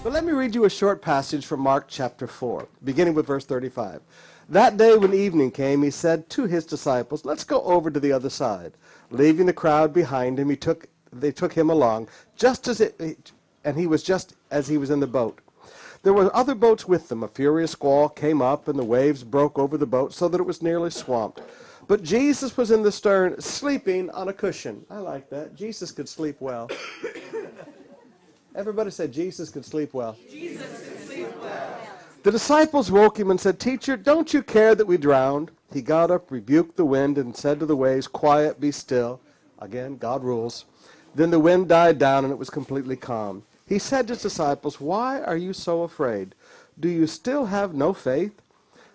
But let me read you a short passage from Mark chapter 4, beginning with verse 35. That day when evening came, he said to his disciples, let's go over to the other side. Leaving the crowd behind him, they took him along, and he was just as he was in the boat. There were other boats with them. A furious squall came up, and the waves broke over the boat so that it was nearly swamped. But Jesus was in the stern, sleeping on a cushion. I like that. Jesus could sleep well. Everybody said Jesus could sleep well. Jesus could sleep well. The disciples woke him and said, Teacher, don't you care that we drowned? He got up, rebuked the wind, and said to the waves, Quiet, be still. Again, God rules. Then the wind died down, and it was completely calm. He said to his disciples, Why are you so afraid? Do you still have no faith?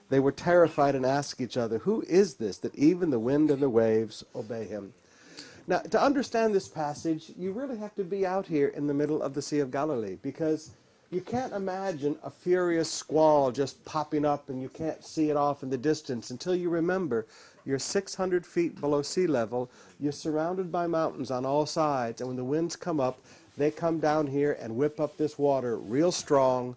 They were terrified and asked each other, Who is this that even the wind and the waves obey him? Now, to understand this passage, you really have to be out here in the middle of the Sea of Galilee, because you can't imagine a furious squall just popping up and you can't see it off in the distance until you remember you're 600 feet below sea level, you're surrounded by mountains on all sides, and when the winds come up, they come down here and whip up this water real strong,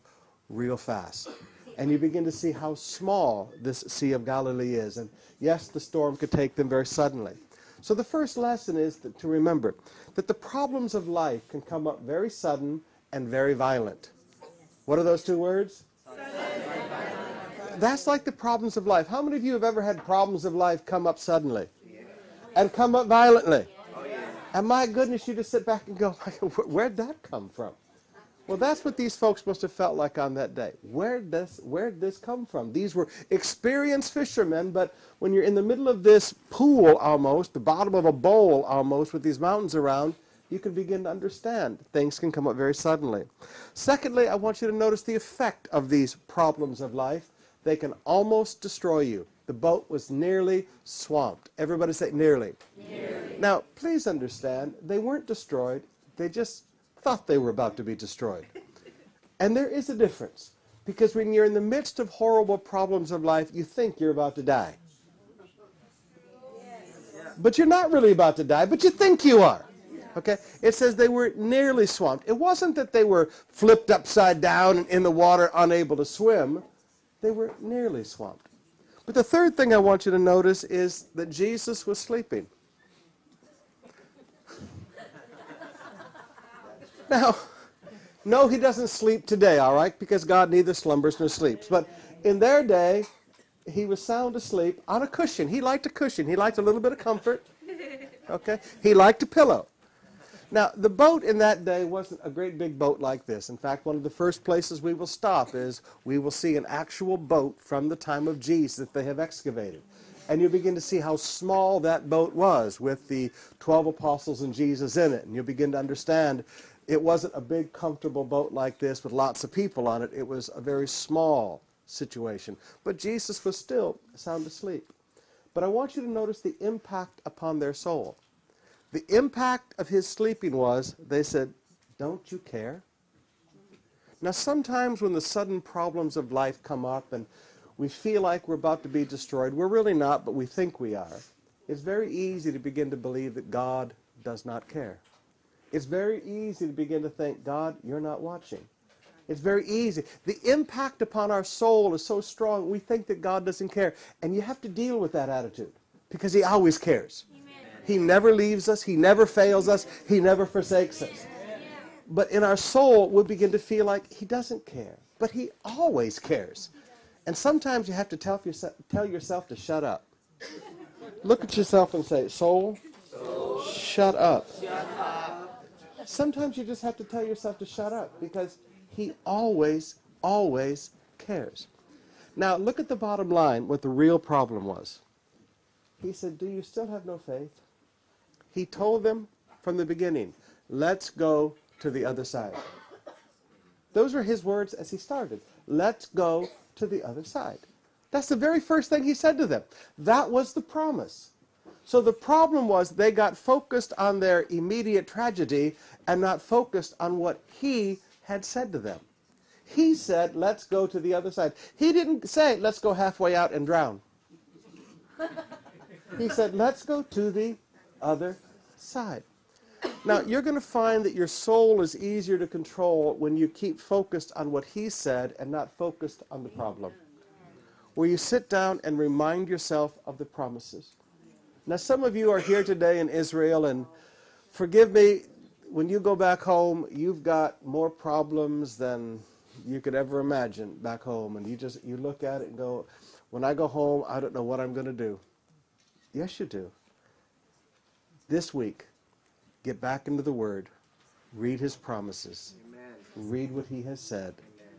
real fast. And you begin to see how small this Sea of Galilee is. And yes, the storm could take them very suddenly. So the first lesson is to remember that the problems of life can come up very sudden and very violent. What are those two words? That's like the problems of life. How many of you have ever had problems of life come up suddenly? And come up violently? And my goodness, you just sit back and go, where'd that come from? Well, that's what these folks must have felt like on that day. Where'd this come from? These were experienced fishermen, but when you're in the middle of this pool almost, the bottom of a bowl almost, with these mountains around, you can begin to understand. Things can come up very suddenly. Secondly, I want you to notice the effect of these problems of life. They can almost destroy you. The boat was nearly swamped. Everybody say nearly. Nearly. Now, please understand, they weren't destroyed. They just thought they were about to be destroyed. And there is a difference, because when you're in the midst of horrible problems of life, you think you're about to die. But you're not really about to die, but you think you are. Okay? It says they were nearly swamped. It wasn't that they were flipped upside down and in the water unable to swim. They were nearly swamped. But the third thing I want you to notice is that Jesus was sleeping. Now, no, he doesn't sleep today, all right, because God neither slumbers nor sleeps. But in their day, he was sound asleep on a cushion. He liked a cushion. He liked a little bit of comfort. Okay? He liked a pillow. Now, the boat in that day wasn't a great big boat like this. In fact, one of the first places we will stop is we will see an actual boat from the time of Jesus that they have excavated. And you begin to see how small that boat was with the 12 apostles and Jesus in it. And you'll begin to understand it wasn't a big, comfortable boat like this with lots of people on it. It was a very small situation. But Jesus was still sound asleep. But I want you to notice the impact upon their soul. The impact of his sleeping was, they said, don't you care? Now, sometimes when the sudden problems of life come up and we feel like we're about to be destroyed, we're really not, but we think we are. It's very easy to begin to believe that God does not care. It's very easy to begin to think, God, you're not watching. It's very easy. The impact upon our soul is so strong, we think that God doesn't care. And you have to deal with that attitude, because he always cares. Amen. He never leaves us. He never fails us. He never forsakes us. But in our soul, we begin to feel like he doesn't care. But he always cares. And sometimes you have to tell yourself to shut up. Look at yourself and say, soul, shut up. Shut up. Sometimes you just have to tell yourself to shut up, because he always, always cares. Now, look at the bottom line, what the real problem was. He said, do you still have no faith? He told them from the beginning, let's go to the other side. Those were his words as he started. Let's go to the other side. That's the very first thing he said to them. That was the promise. So the problem was they got focused on their immediate tragedy and not focused on what he had said to them. He said, let's go to the other side. He didn't say, let's go halfway out and drown. He said, let's go to the other side. Now, you're going to find that your soul is easier to control when you keep focused on what he said and not focused on the problem. Where you sit down and remind yourself of the promises. Now, some of you are here today in Israel, and forgive me, when you go back home, you've got more problems than you could ever imagine back home. And you look at it and go, when I go home, I don't know what I'm going to do. Yes, you do. This week, get back into the Word. Read His promises. Amen. Read what He has said. Amen.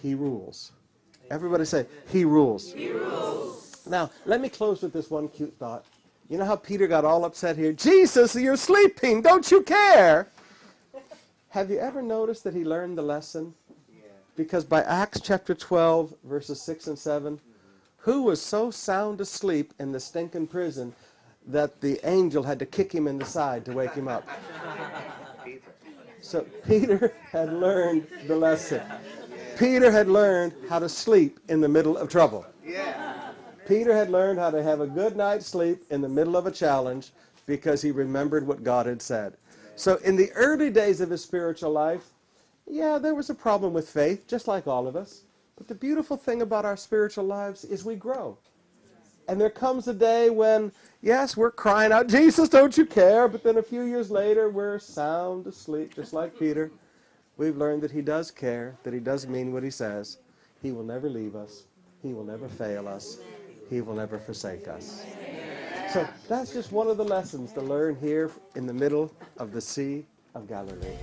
He rules. Everybody say, He rules. He rules. Now, let me close with this one cute thought. You know how Peter got all upset here? Jesus, you're sleeping. Don't you care? Have you ever noticed that he learned the lesson? Yeah. Because by Acts chapter 12, verses 6 and 7, who was so sound asleep in the stinking prison that the angel had to kick him in the side to wake him up? So Peter had learned the lesson. Peter had learned how to sleep in the middle of trouble. Peter had learned how to have a good night's sleep in the middle of a challenge because he remembered what God had said. So in the early days of his spiritual life, yeah, there was a problem with faith, just like all of us. But the beautiful thing about our spiritual lives is we grow. And there comes a day when, yes, we're crying out, Jesus, don't you care? But then a few years later, we're sound asleep, just like Peter. We've learned that he does care, that he does mean what he says. He will never leave us. He will never fail us. He will never forsake us. So that's just one of the lessons to learn here in the middle of the Sea of Galilee.